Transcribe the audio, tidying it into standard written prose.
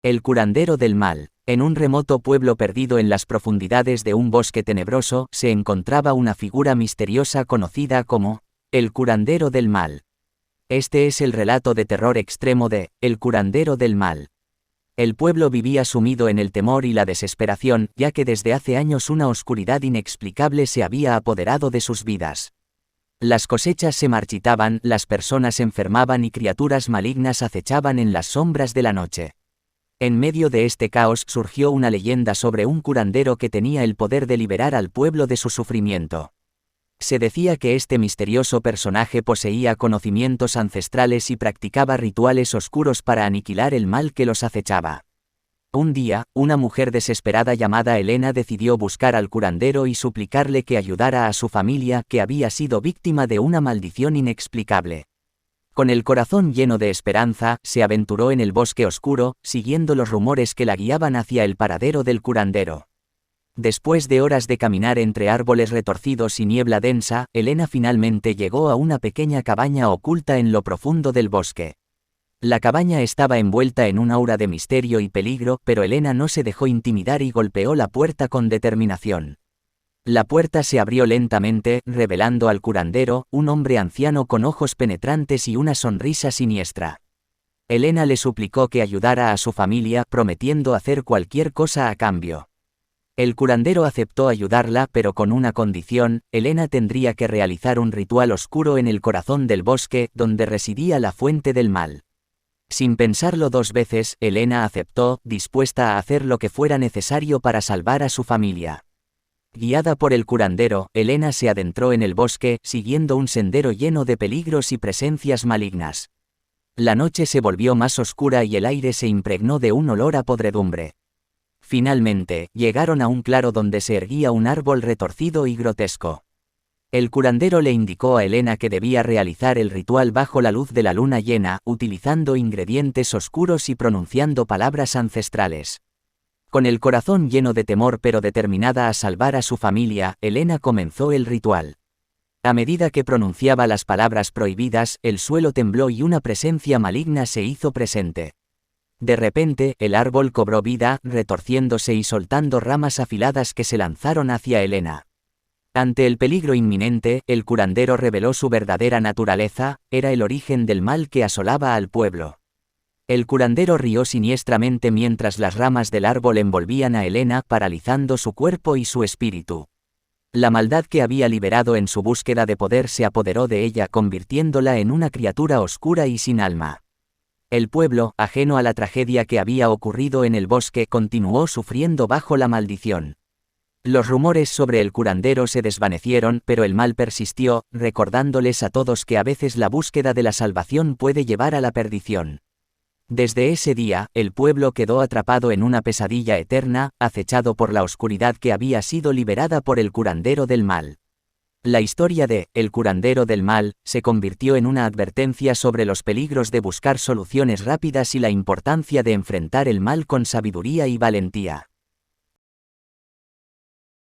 El curandero del mal. En un remoto pueblo perdido en las profundidades de un bosque tenebroso, se encontraba una figura misteriosa conocida como el curandero del mal. Este es el relato de terror extremo de El curandero del mal. El pueblo vivía sumido en el temor y la desesperación, ya que desde hace años una oscuridad inexplicable se había apoderado de sus vidas. Las cosechas se marchitaban, las personas enfermaban y criaturas malignas acechaban en las sombras de la noche. En medio de este caos surgió una leyenda sobre un curandero que tenía el poder de liberar al pueblo de su sufrimiento. Se decía que este misterioso personaje poseía conocimientos ancestrales y practicaba rituales oscuros para aniquilar el mal que los acechaba. Un día, una mujer desesperada llamada Elena decidió buscar al curandero y suplicarle que ayudara a su familia, que había sido víctima de una maldición inexplicable. Con el corazón lleno de esperanza, se aventuró en el bosque oscuro, siguiendo los rumores que la guiaban hacia el paradero del curandero. Después de horas de caminar entre árboles retorcidos y niebla densa, Elena finalmente llegó a una pequeña cabaña oculta en lo profundo del bosque. La cabaña estaba envuelta en un aura de misterio y peligro, pero Elena no se dejó intimidar y golpeó la puerta con determinación. La puerta se abrió lentamente, revelando al curandero, un hombre anciano con ojos penetrantes y una sonrisa siniestra. Elena le suplicó que ayudara a su familia, prometiendo hacer cualquier cosa a cambio. El curandero aceptó ayudarla, pero con una condición: Elena tendría que realizar un ritual oscuro en el corazón del bosque, donde residía la fuente del mal. Sin pensarlo dos veces, Elena aceptó, dispuesta a hacer lo que fuera necesario para salvar a su familia. Guiada por el curandero, Elena se adentró en el bosque, siguiendo un sendero lleno de peligros y presencias malignas. La noche se volvió más oscura y el aire se impregnó de un olor a podredumbre. Finalmente, llegaron a un claro donde se erguía un árbol retorcido y grotesco. El curandero le indicó a Elena que debía realizar el ritual bajo la luz de la luna llena, utilizando ingredientes oscuros y pronunciando palabras ancestrales. Con el corazón lleno de temor pero determinada a salvar a su familia, Elena comenzó el ritual. A medida que pronunciaba las palabras prohibidas, el suelo tembló y una presencia maligna se hizo presente. De repente, el árbol cobró vida, retorciéndose y soltando ramas afiladas que se lanzaron hacia Elena. Ante el peligro inminente, el curandero reveló su verdadera naturaleza: era el origen del mal que asolaba al pueblo. El curandero rió siniestramente mientras las ramas del árbol envolvían a Elena, paralizando su cuerpo y su espíritu. La maldad que había liberado en su búsqueda de poder se apoderó de ella, convirtiéndola en una criatura oscura y sin alma. El pueblo, ajeno a la tragedia que había ocurrido en el bosque, continuó sufriendo bajo la maldición. Los rumores sobre el curandero se desvanecieron, pero el mal persistió, recordándoles a todos que a veces la búsqueda de la salvación puede llevar a la perdición. Desde ese día, el pueblo quedó atrapado en una pesadilla eterna, acechado por la oscuridad que había sido liberada por el curandero del mal. La historia de El curandero del mal se convirtió en una advertencia sobre los peligros de buscar soluciones rápidas y la importancia de enfrentar el mal con sabiduría y valentía.